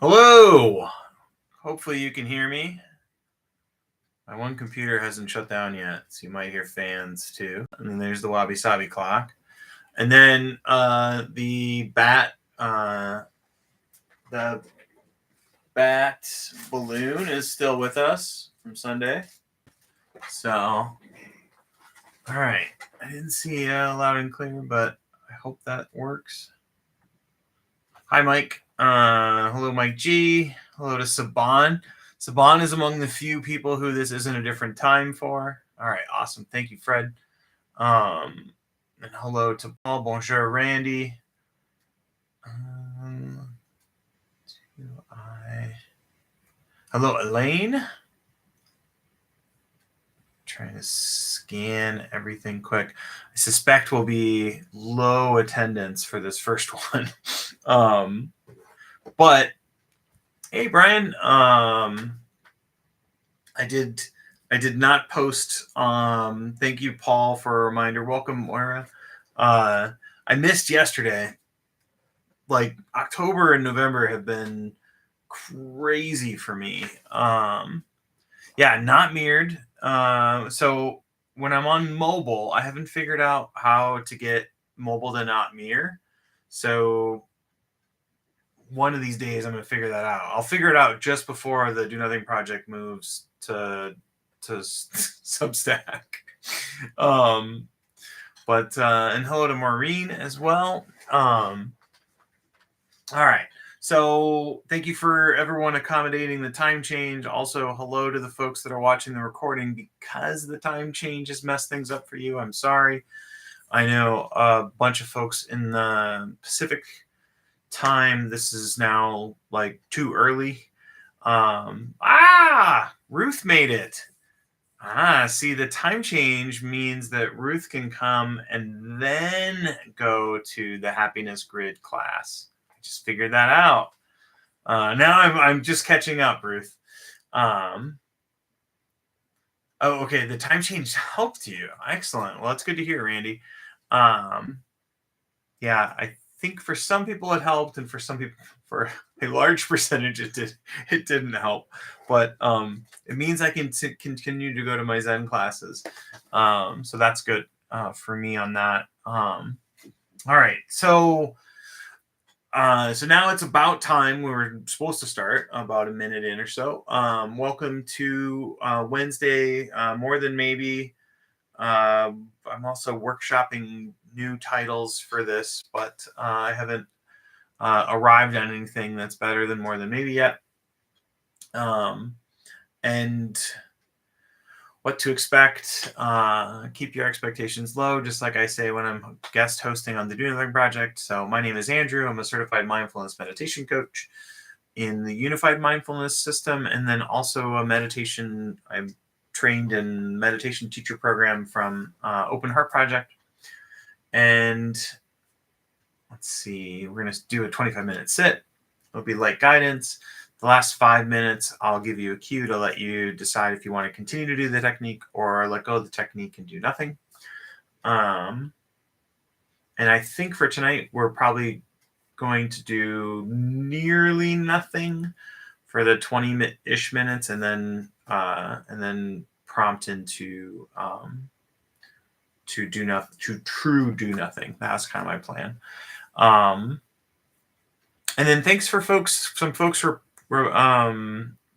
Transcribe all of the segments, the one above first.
Hello. Hopefully you can hear me. My one computer hasn't shut down yet, so you might hear fans too. And then there's the wabi sabi clock. And then the bat balloon is still with us from Sunday. So, all right. I didn't see loud and clear, but I hope that works. Hi, Mike. Hello, Mike G. Hello to Saban. Saban is among the few people who this isn't a different time for. All right, awesome. Thank you, Fred. And hello to Paul. Bonjour, Randy. Hello, Elaine. Trying to scan everything quick. I suspect will be low attendance for this first one. But hey, Brian. I did not post. Thank you, Paul, for a reminder. Welcome, Moira. I missed yesterday. Like October and November have been crazy for me. Yeah, not mirrored. So when I'm on mobile, I haven't figured out how to get mobile to not mirror. So one of these days I'm going to figure that out. I'll figure it out just before the Do Nothing project moves to Substack. But and hello to Maureen as well. All right. So thank you for everyone accommodating the time change. Also, hello to the folks that are watching the recording because the time change has messed things up for you. I'm sorry. I know a bunch of folks in the Pacific time. This is now like too early. Ruth made it. See, the time change means that Ruth can come and then go to the happiness grid class. I just figured that out. Now I'm just catching up, Ruth. Okay. The time change helped you. Excellent. Well, that's good to hear, Randy. Yeah, I think for some people it helped, and for some people, for a large percentage, it didn't help. But it means I can continue to go to my Zen classes. So that's good for me on that. All right, so now it's about time. We were supposed to start about a minute in or so. Welcome to Wednesday, More Than Maybe. I'm also workshopping new titles for this, but I haven't arrived at anything that's better than More Than Maybe yet. And what to expect. Keep your expectations low, just like I say when I'm guest hosting on the Do Nothing Project. So my name is Andrew. I'm a certified mindfulness meditation coach in the Unified Mindfulness System, and then also a meditation. I'm trained in meditation teacher program from Open Heart Project. And let's see, we're going to do a 25-minute sit. It'll be light guidance. The last 5 minutes, I'll give you a cue to let you decide if you want to continue to do the technique or let go of the technique and do nothing. And I think for tonight, we're probably going to do nearly nothing for the 20-ish minutes, and then prompt into to do nothing, to true do nothing. That's kind of my plan. And then thanks for folks. Some folks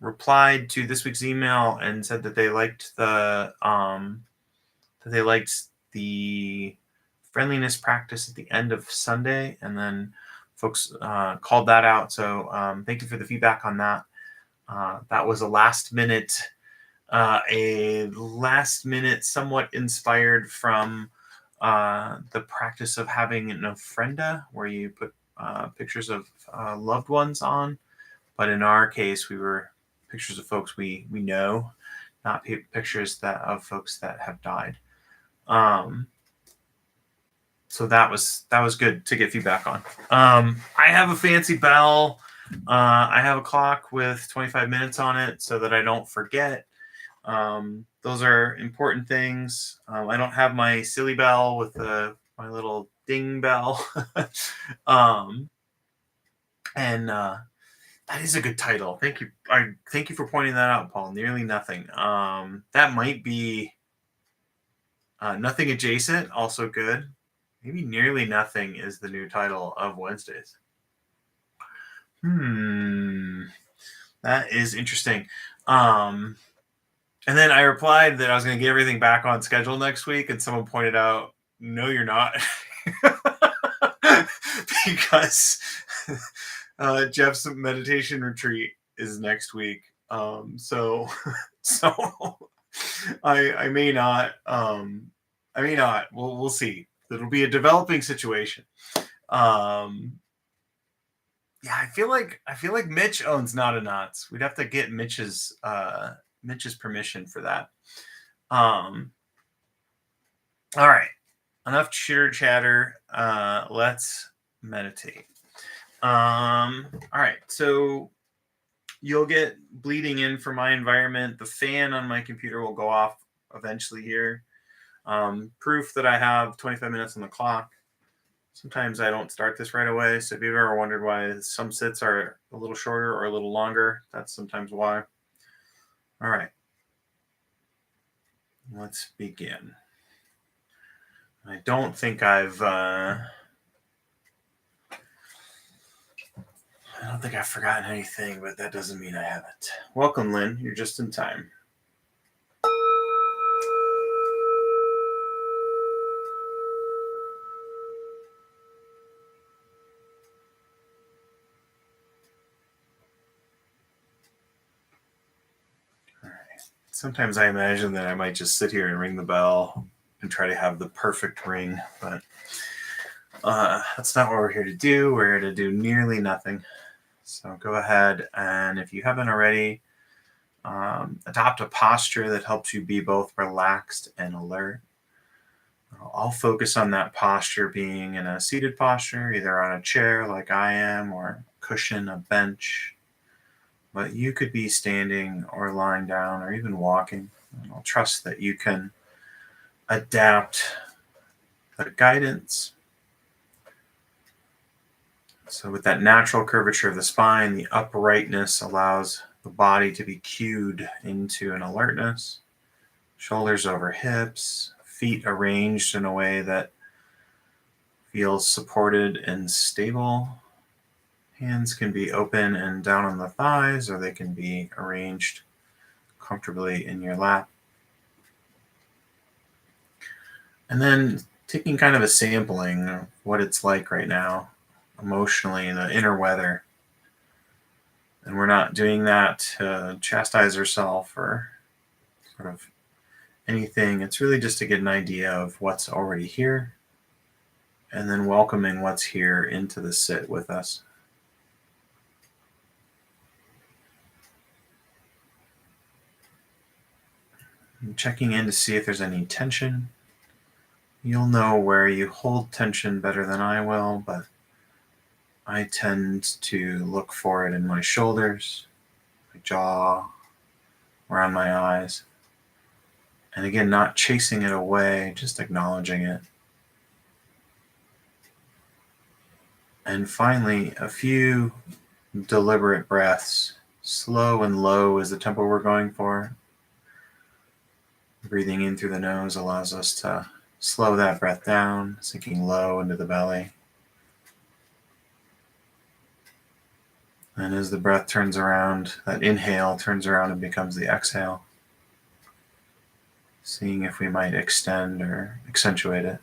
replied to this week's email and said that they liked the friendliness practice at the end of Sunday, and then folks called that out. So thank you for the feedback on that. That was a last minute, somewhat inspired from the practice of having an ofrenda, where you put pictures of loved ones on. But in our case, we were pictures of folks we know, not pictures of folks that have died. So that was good to get feedback on. I have a fancy bell. I have a clock with 25 minutes on it so that I don't forget. Those are important things. I don't have my silly bell with my little ding bell. That is a good title. Thank you. Thank you for pointing that out, Paul. Nearly nothing. That might be nothing adjacent. Also good. Maybe nearly nothing is the new title of Wednesdays. That is interesting. And then I replied that I was going to get everything back on schedule next week, and someone pointed out, "No, you're not," because Jeff's meditation retreat is next week. So I may not. I may not. We'll see. It'll be a developing situation. Yeah, I feel like Mitch owns Not a Knots. We'd have to get Mitch's permission for that. All right, enough chitter chatter. Let's meditate. All right, so you'll get bleeding in from my environment. The fan on my computer will go off eventually here. Proof that I have 25 minutes on the clock. Sometimes I don't start this right away. So if you've ever wondered why some sits are a little shorter or a little longer, that's sometimes why. All right. Let's begin. I don't think I've forgotten anything, but that doesn't mean I haven't. Welcome, Lynn. You're just in time. All right. Sometimes I imagine that I might just sit here and ring the bell and try to have the perfect ring, but that's not what we're here to do. We're here to do nearly nothing. So go ahead, and if you haven't already, adopt a posture that helps you be both relaxed and alert. I'll focus on that posture being in a seated posture, either on a chair like I am, or a cushion, a bench. But you could be standing or lying down or even walking. And I'll trust that you can adapt the guidance. So with that natural curvature of the spine, the uprightness allows the body to be cued into an alertness. Shoulders over hips, feet arranged in a way that feels supported and stable. Hands can be open and down on the thighs, or they can be arranged comfortably in your lap. And then taking kind of a sampling of what it's like right now, emotionally, the inner weather. And we're not doing that to chastise ourselves or sort of anything. It's really just to get an idea of what's already here and then welcoming what's here into the sit with us. And checking in to see if there's any tension. You'll know where you hold tension better than I will, but I tend to look for it in my shoulders, my jaw, around my eyes. And again, not chasing it away, just acknowledging it. And finally, a few deliberate breaths. Slow and low is the tempo we're going for. Breathing in through the nose allows us to slow that breath down, sinking low into the belly. And as the breath turns around, that inhale turns around and becomes the exhale. Seeing if we might extend or accentuate it.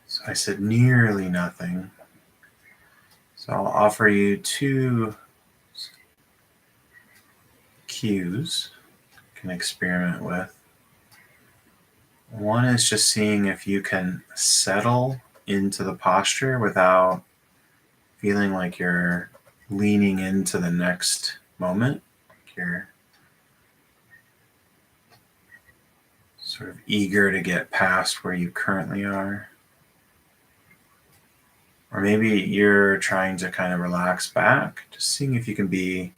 So I said nearly nothing. So I'll offer you two cues you can experiment with. One is just seeing if you can settle into the posture without feeling like you're leaning into the next moment. Like you're sort of eager to get past where you currently are. Or maybe you're trying to kind of relax back, just seeing if you can be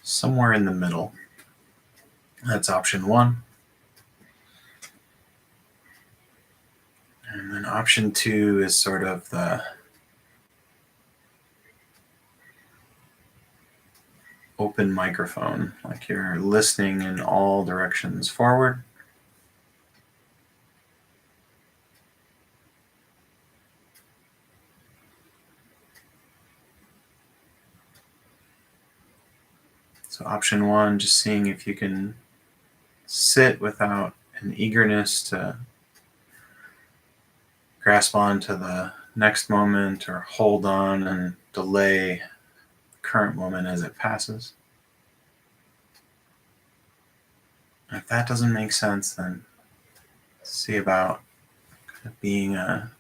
somewhere in the middle. That's option one. And then option two is sort of the open microphone, like you're listening in all directions forward. So option one, just seeing if you can sit without an eagerness to grasp on to the next moment or hold on and delay the current moment as it passes. If that doesn't make sense, then see about being a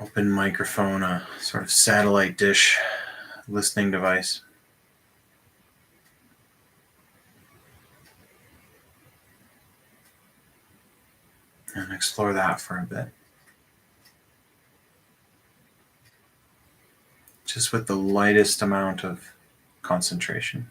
open microphone, a sort of satellite dish listening device. And explore that for a bit. Just with the lightest amount of concentration.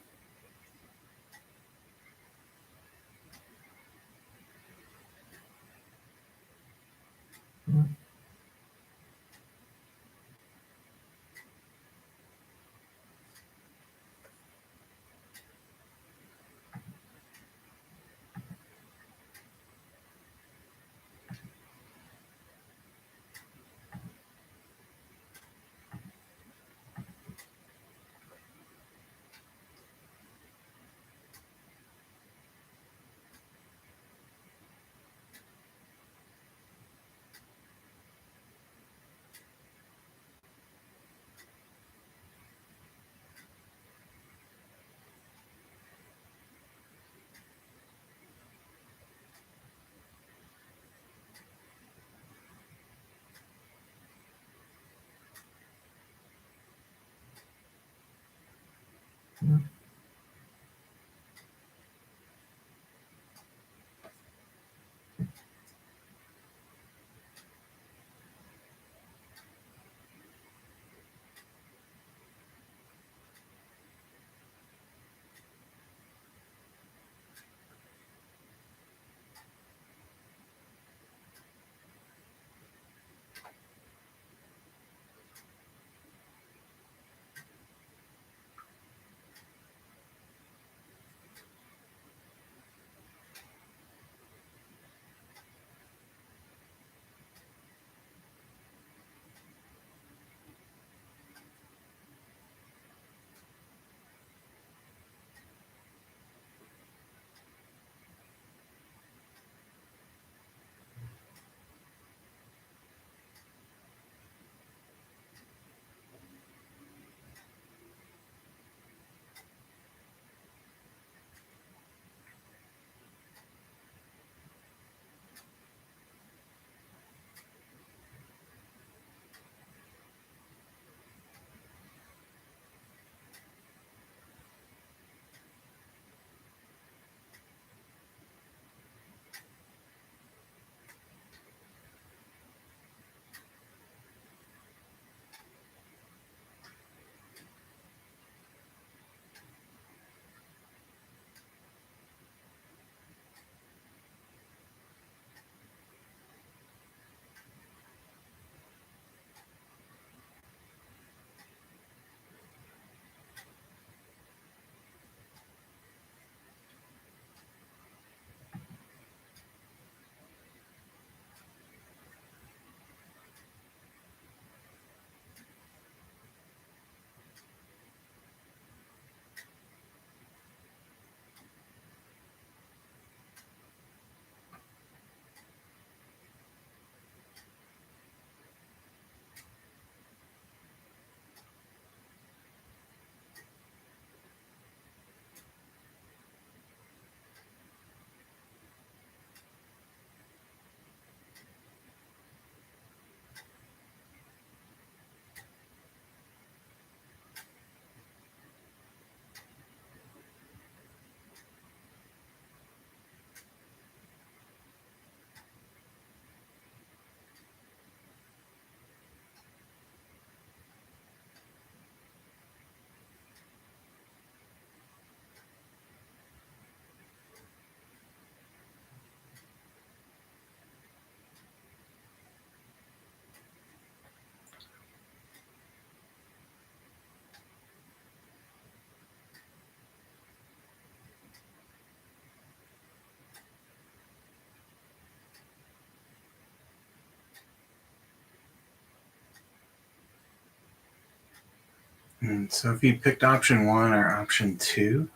And so if you picked option 1 or option 2,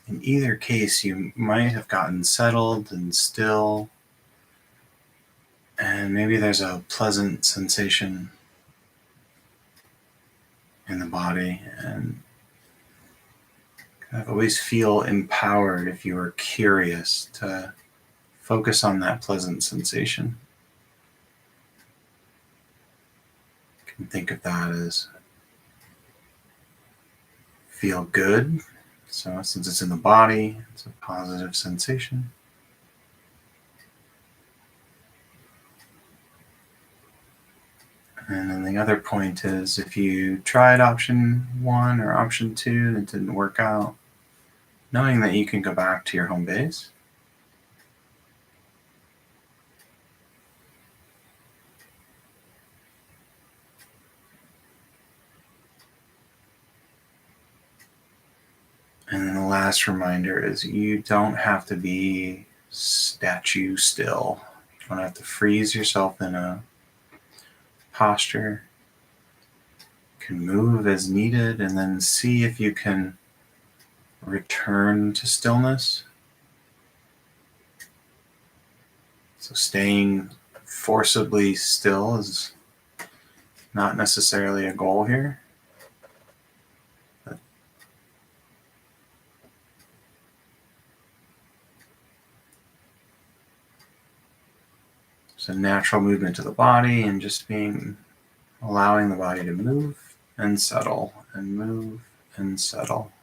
in either case, you might have gotten settled and still, and maybe there's a pleasant sensation in the body, and kind of always feel empowered if you were curious to focus on that pleasant sensation. You can think of that as feel good. So since it's in the body, it's a positive sensation. And then the other point is if you tried option 1 or option 2 and it didn't work out, knowing that you can go back to your home base. And then the last reminder is you don't have to be statue still. You don't have to freeze yourself in a posture. You can move as needed and then see if you can return to stillness. So staying forcibly still is not necessarily a goal here. It's a natural movement to the body and just allowing the body to move and settle and move and settle.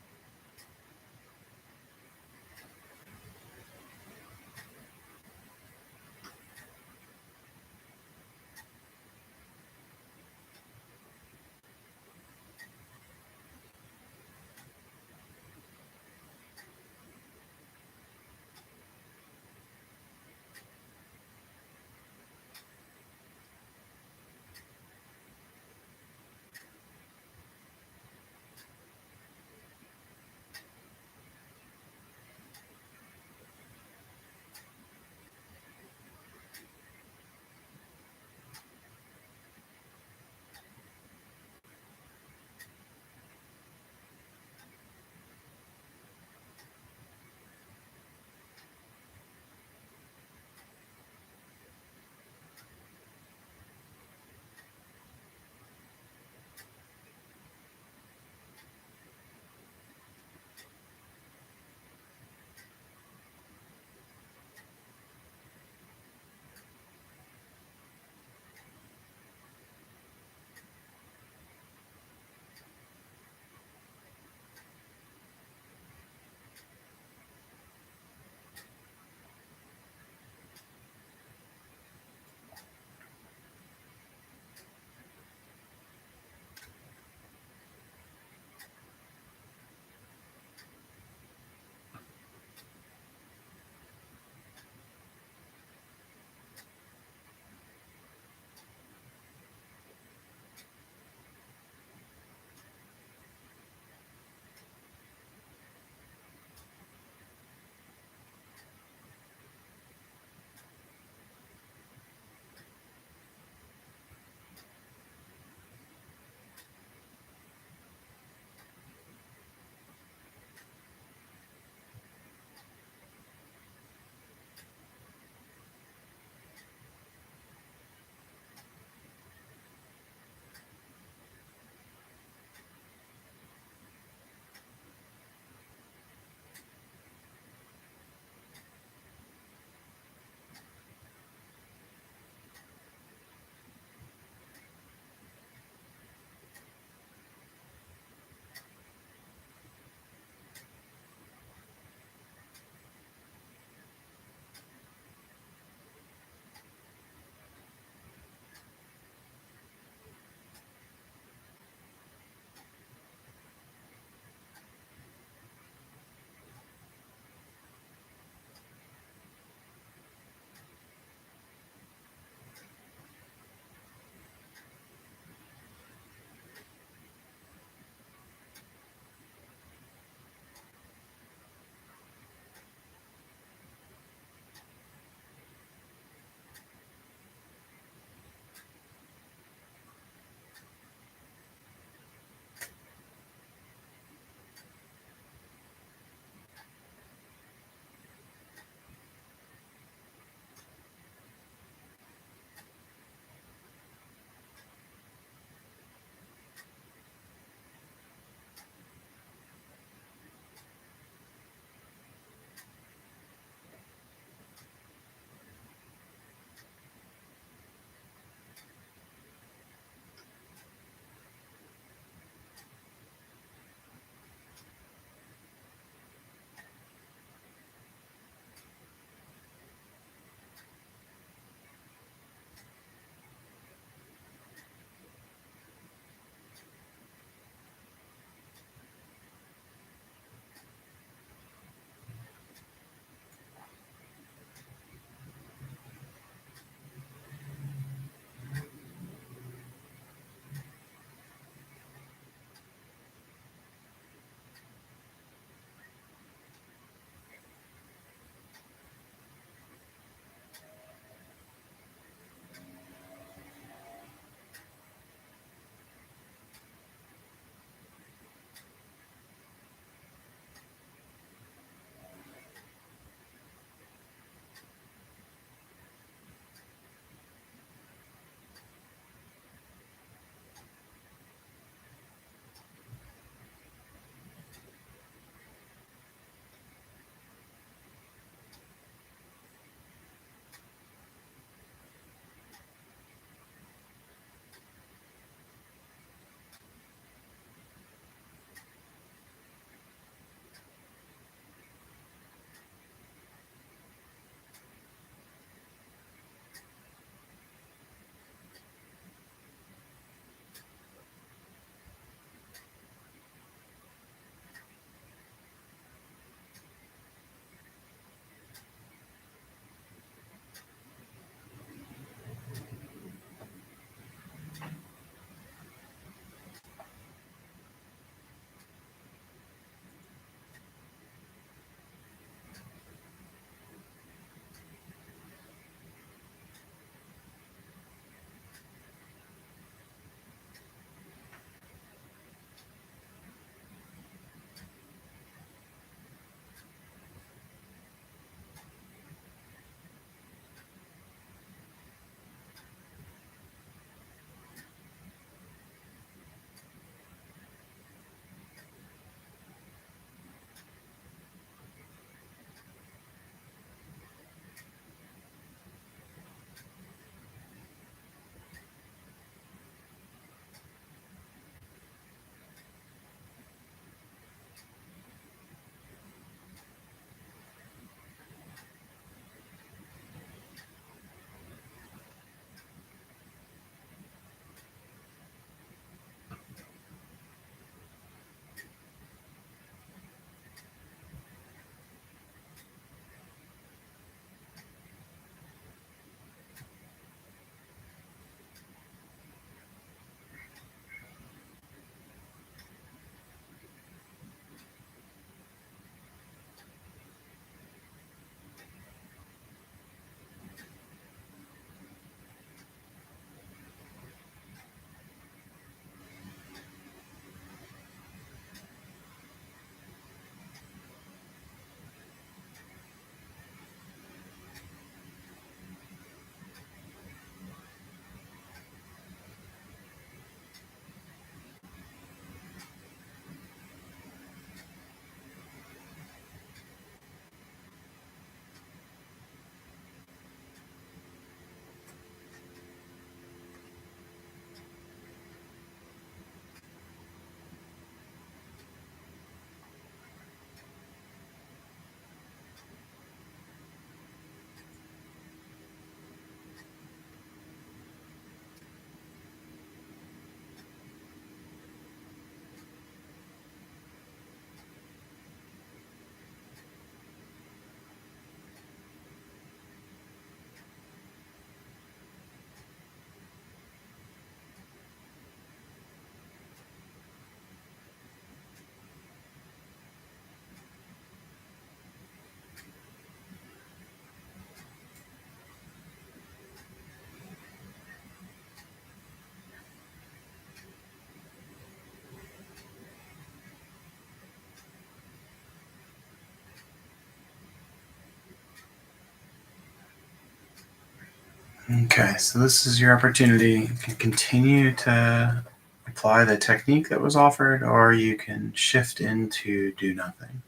Okay, so this is your opportunity. You can continue to apply the technique that was offered, or you can shift into do nothing.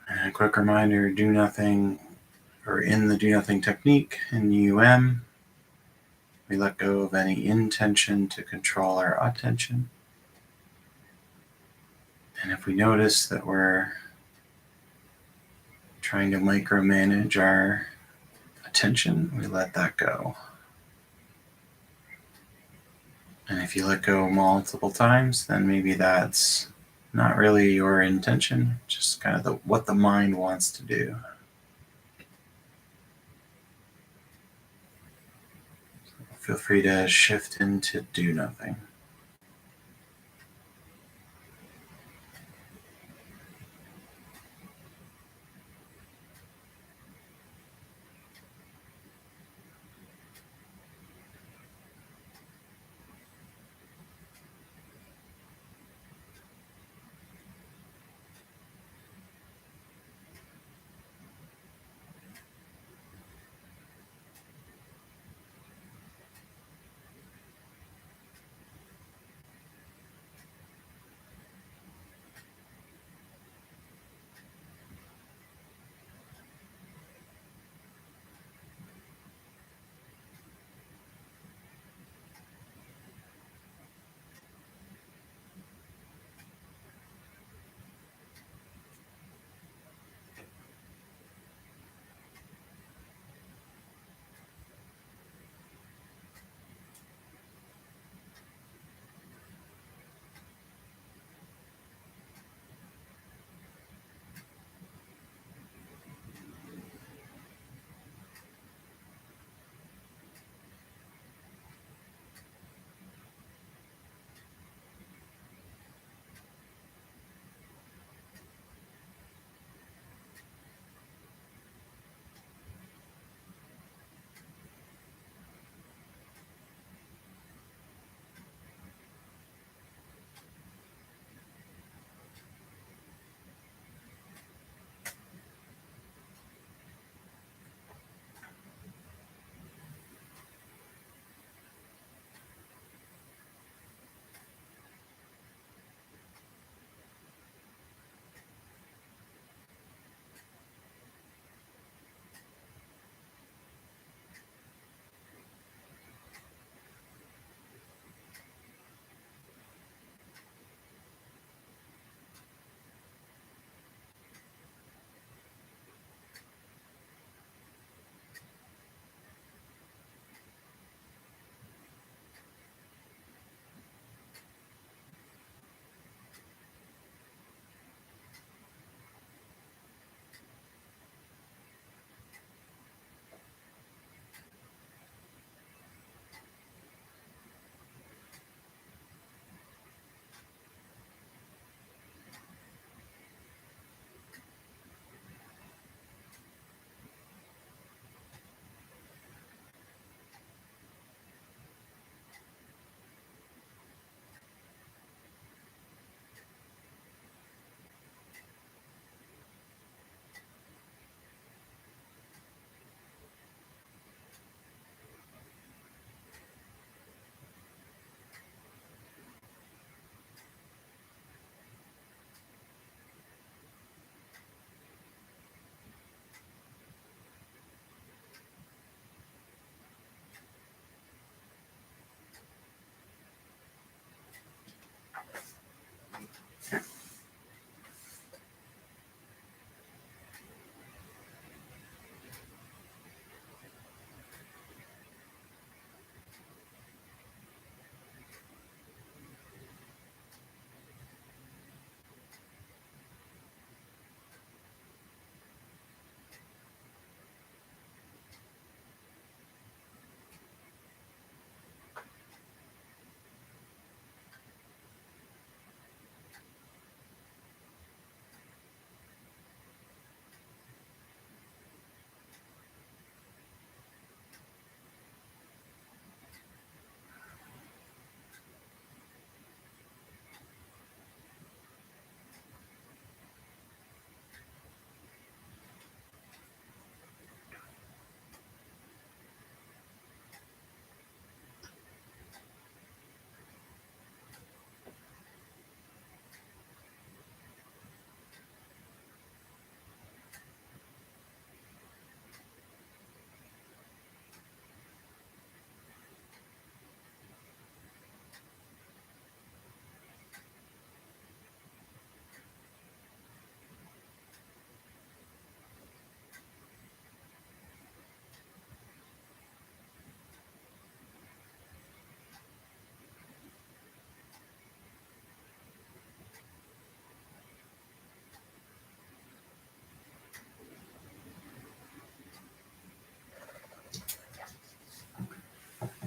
And a quick reminder, do nothing, or in the do nothing technique in we let go of any intention to control our attention. And if we notice that we're trying to micromanage our attention, we let that go. And if you let go multiple times, then maybe that's not really your intention, just kind of what the mind wants to do. Feel free to shift into do nothing.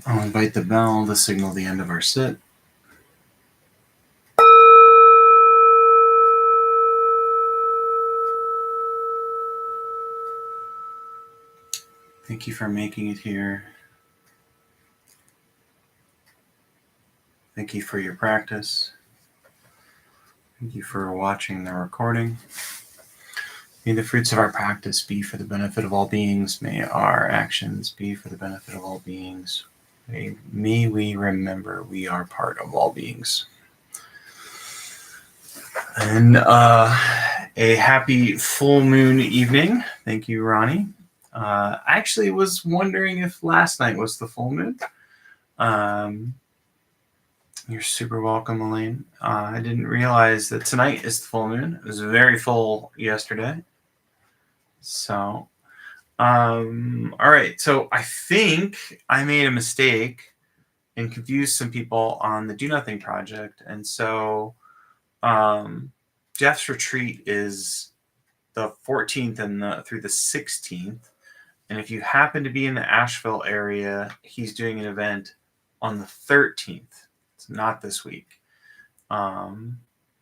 I'll invite the bell to signal the end of our sit. Thank you for making it here. Thank you for your practice. Thank you for watching the recording. May the fruits of our practice be for the benefit of all beings. May our actions be for the benefit of all beings. May we remember we are part of all beings. And a happy full moon evening. Thank you, Ronnie. I actually was wondering if last night was the full moon. You're super welcome, Elaine. I didn't realize that tonight is the full moon. It was very full yesterday. So, all right. So I think I made a mistake and confused some people on the Do Nothing project. And so Jeff's retreat is the 14th and through the 16th. And if you happen to be in the Asheville area, he's doing an event on the 13th. It's not this week.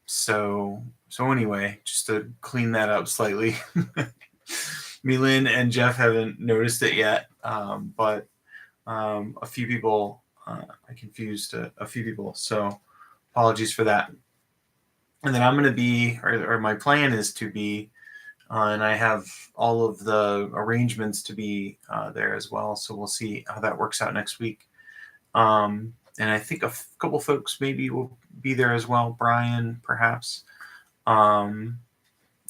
So anyway, just to clean that up slightly, Milin and Jeff haven't noticed it yet, but a few people, I confused a few people, so apologies for that. And then I'm going to be, or my plan is to be, and I have all of the arrangements to be there as well, so we'll see how that works out next week. And I think a couple folks maybe will be there as well. Brian, perhaps.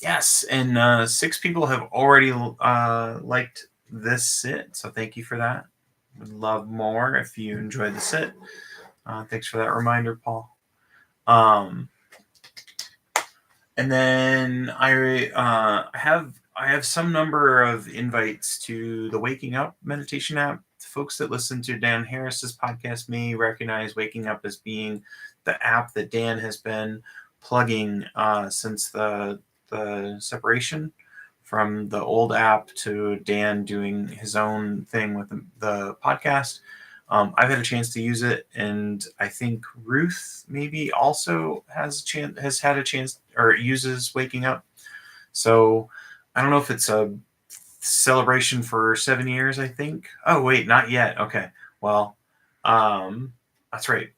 Yes, and 6 people have already liked this sit, so thank you for that. Would love more if you enjoyed the sit. Thanks for that reminder, Paul. And then I have some number of invites to the Waking Up meditation app. Folks that listen to Dan Harris's podcast may recognize Waking Up as being the app that Dan has been plugging since the separation from the old app to Dan doing his own thing with the podcast. I've had a chance to use it, and I think Ruth maybe also has had a chance or uses Waking Up. So I don't know if it's a celebration for 7 years, I think. Oh, wait, not yet. Okay. Well, that's right.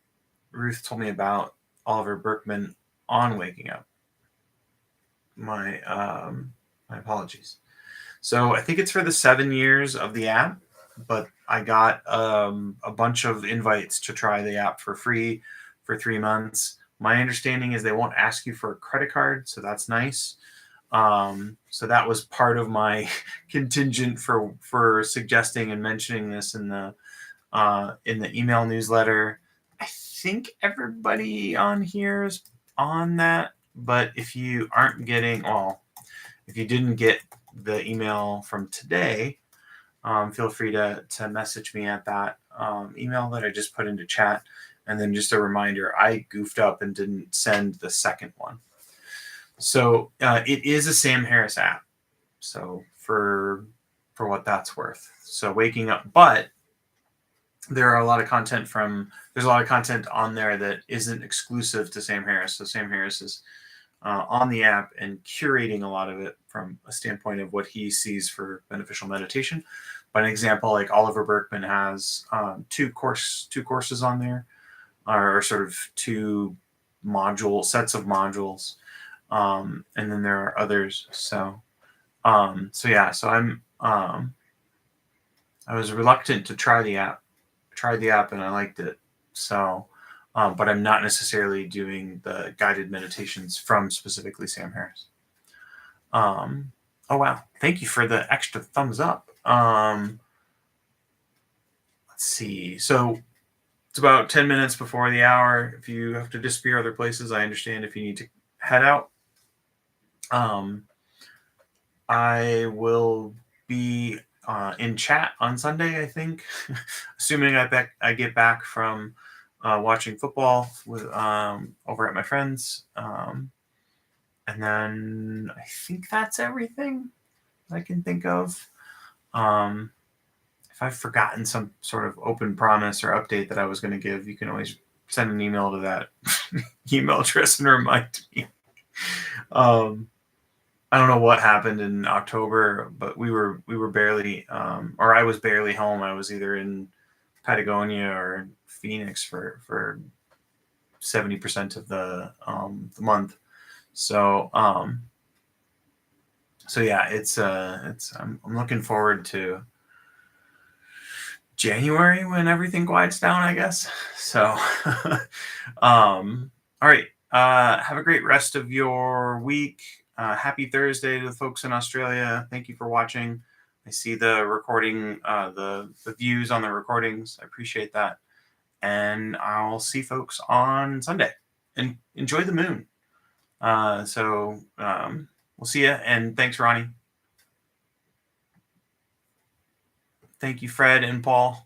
Ruth told me about Oliver Berkman on Waking Up. My apologies. So I think it's for the 7 years of the app, but I got a bunch of invites to try the app for free for 3 months. My understanding is they won't ask you for a credit card, so that's nice. So that was part of my contingent for suggesting and mentioning this in the email newsletter. I think everybody on here is on that, but if you aren't getting, if you didn't get the email from today, feel free to message me at that email that I just put into chat. And then just a reminder, I goofed up and didn't send the second one. So it is a Sam Harris app. So for what that's worth. So Waking Up, but there are a lot of content there's a lot of content on there that isn't exclusive to Sam Harris. So Sam Harris is on the app and curating a lot of it from a standpoint of what he sees for beneficial meditation. By an example, like Oliver Berkman has two courses on there, or sort of 2 sets of modules. And then there are others. So yeah, so I was reluctant to try the app. Tried the app and I liked it. So, but I'm not necessarily doing the guided meditations from specifically Sam Harris. Oh wow, thank you for the extra thumbs up. Let's see. So it's about 10 minutes before the hour. If you have to disappear other places, I understand if you need to head out. I will be in chat on Sunday, I think, assuming I get back from watching football with over at my friends. And then I think that's everything I can think of. I if I've forgotten some sort of open promise or update that I was going to give, you can always send an email to that email address and remind me. I don't know what happened in October, but we were barely, or I was barely home. I was either in Patagonia or Phoenix for 70% of the month. So so yeah, it's I'm looking forward to January when everything quiets down, I guess. So all right. Have a great rest of your week. Happy Thursday to the folks in Australia. Thank you for watching. I see the recording, the views on the recordings. I appreciate that. And I'll see folks on Sunday. And enjoy the moon. We'll see you. And thanks, Ronnie. Thank you, Fred and Paul.